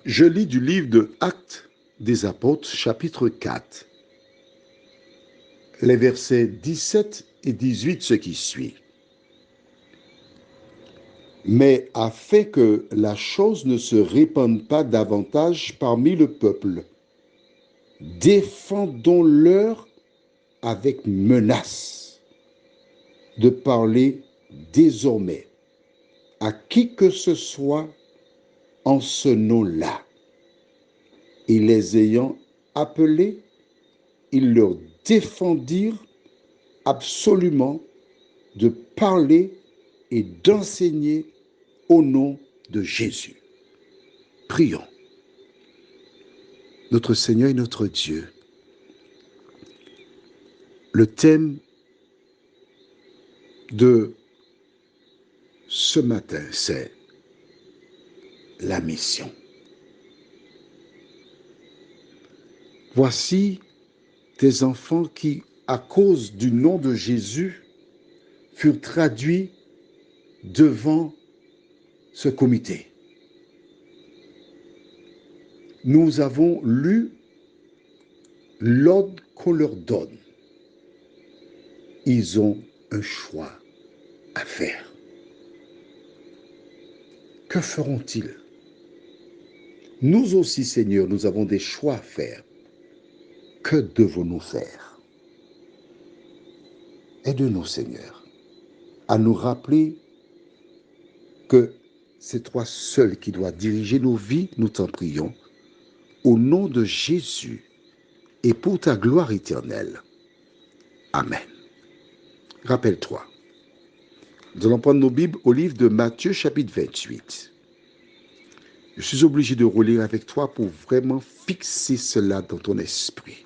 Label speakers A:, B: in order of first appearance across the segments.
A: Je lis du livre de Actes des Apôtres, chapitre 4, les versets 17 et 18, ce qui suit. Mais afin que la chose ne se répande pas davantage parmi le peuple, défendons-leur avec menace de parler désormais à qui que ce soit en ce nom-là. Et les ayant appelés, ils leur défendirent absolument de parler et d'enseigner au nom de Jésus. Prions. Notre Seigneur et notre Dieu, le thème de ce matin, c'est la mission. Voici des enfants qui, à cause du nom de Jésus, furent traduits devant ce comité. Nous avons lu l'ordre qu'on leur donne. Ils ont un choix à faire. Que feront-ils? Nous aussi, Seigneur, nous avons des choix à faire. Que devons-nous faire? Aide-nous, Seigneur, à nous rappeler que c'est toi seul qui dois diriger nos vies, nous t'en prions, au nom de Jésus et pour ta gloire éternelle. Amen. Rappelle-toi, nous allons prendre nos Bibles au livre de Matthieu, chapitre 28. Je suis obligé de relire avec toi pour vraiment fixer cela dans ton esprit.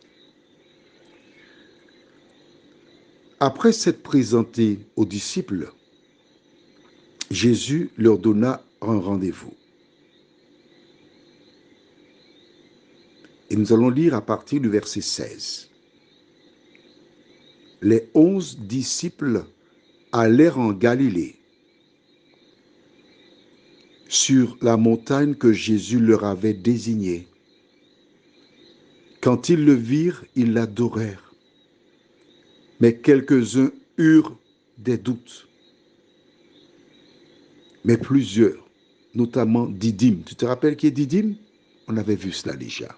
A: Après s'être présenté aux disciples, Jésus leur donna un rendez-vous. Et nous allons lire à partir du verset 16. Les 11 disciples allèrent en Galilée, sur la montagne que Jésus leur avait désignée. Quand ils le virent, ils l'adorèrent. Mais quelques-uns eurent des doutes. Mais plusieurs, notamment Didyme. Tu te rappelles qui est Didyme? On avait vu cela déjà.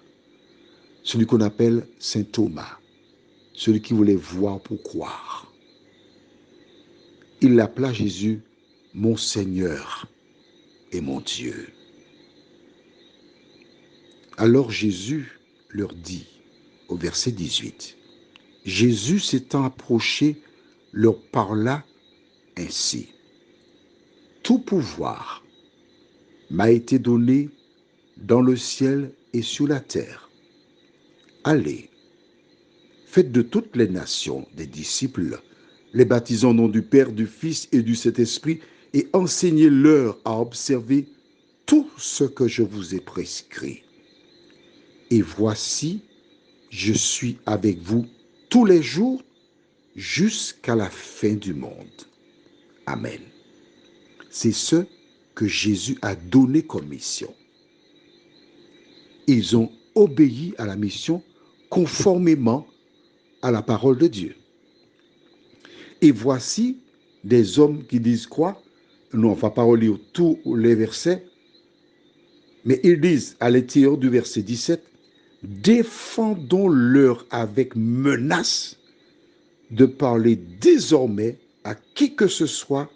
A: Celui qu'on appelle Saint Thomas. Celui qui voulait voir pour croire. Il l'appela Jésus mon Seigneur et mon Dieu. Alors Jésus leur dit, au verset 18, Jésus s'étant approché, leur parla ainsi. Tout pouvoir m'a été donné dans le ciel et sur la terre. Allez, faites de toutes les nations des disciples, les baptisant au nom du Père, du Fils et du Saint-Esprit, et enseignez-leur à observer tout ce que je vous ai prescrit. Et voici, je suis avec vous tous les jours jusqu'à la fin du monde. Amen. C'est ce que Jésus a donné comme mission. Ils ont obéi à la mission conformément à la parole de Dieu. Et voici des hommes qui disent quoi? Nous, on ne va pas relire tous les versets, mais ils disent à l'intérieur du verset 17, défendons-leur avec menace de parler désormais à qui que ce soit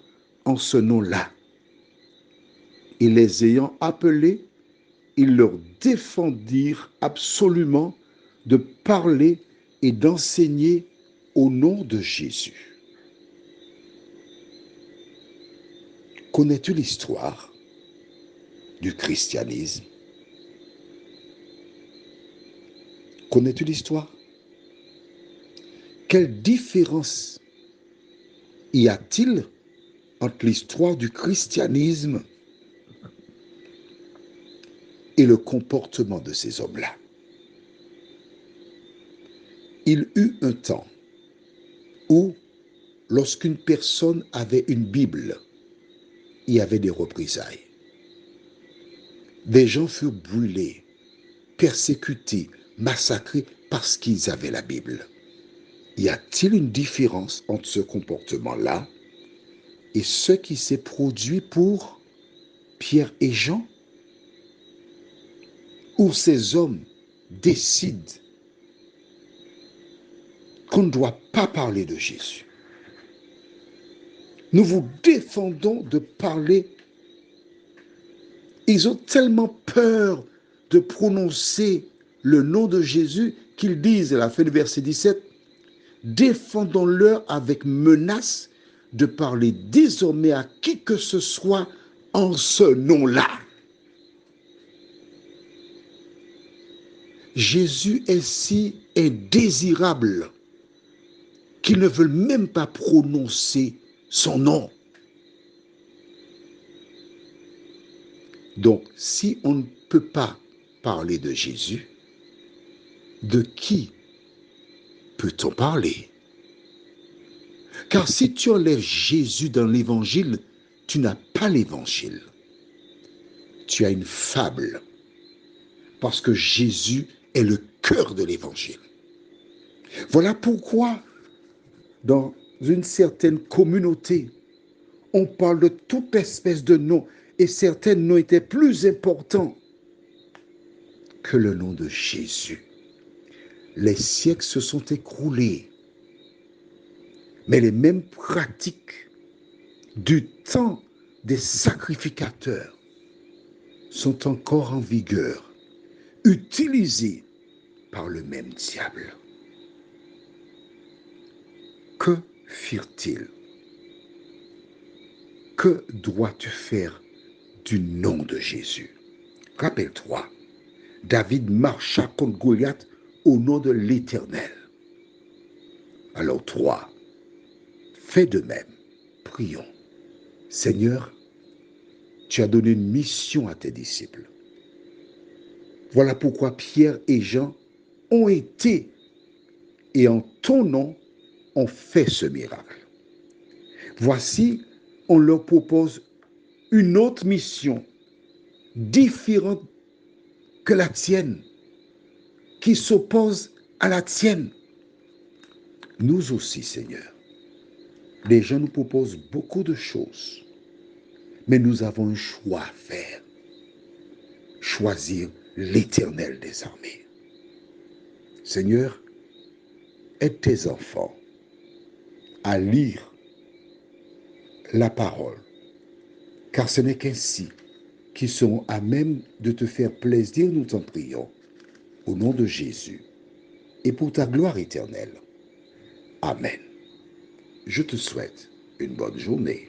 A: en ce nom-là. Et les ayant appelés, ils leur défendirent absolument de parler et d'enseigner au nom de Jésus. Connais-tu l'histoire du christianisme? Connais-tu l'histoire? Quelle différence y a-t-il entre l'histoire du christianisme et le comportement de ces hommes-là? Il eut un temps où, lorsqu'une personne avait une Bible, il y avait des représailles. Des gens furent brûlés, persécutés, massacrés parce qu'ils avaient la Bible. Y a-t-il une différence entre ce comportement-là et ce qui s'est produit pour Pierre et Jean, où ces hommes décident qu'on ne doit pas parler de Jésus? Nous vous défendons de parler. Ils ont tellement peur de prononcer le nom de Jésus qu'ils disent, à la fin du verset 17, défendons-leur avec menace de parler désormais à qui que ce soit en ce nom-là. Jésus est si indésirable qu'ils ne veulent même pas prononcer son nom. Donc, si on ne peut pas parler de Jésus, de qui peut-on parler? Car si tu enlèves Jésus dans l'évangile, tu n'as pas l'évangile. Tu as une fable. Parce que Jésus est le cœur de l'évangile. Voilà pourquoi, dans une certaine communauté, on parle de toute espèce de noms, et certains noms étaient plus importants que le nom de Jésus. Les siècles se sont écoulés, mais les mêmes pratiques du temps des sacrificateurs sont encore en vigueur, utilisées par le même diable. Que firent-ils? Que dois-tu faire du nom de Jésus? Rappelle-toi, David marcha contre Goliath au nom de l'Éternel. Alors toi, fais de même. Prions. Seigneur, tu as donné une mission à tes disciples. Voilà pourquoi Pierre et Jean ont été, et en ton nom, ont fait ce miracle. Voici, on leur propose une autre mission, différente que la tienne, qui s'oppose à la tienne. Nous aussi, Seigneur, les gens nous proposent beaucoup de choses, mais nous avons un choix à faire. Choisir l'Éternel des armées. Seigneur, aide tes enfants à lire la parole, car ce n'est qu'ainsi qu'ils seront à même de te faire plaisir, nous t'en prions, au nom de Jésus, et pour ta gloire éternelle. Amen. Je te souhaite une bonne journée.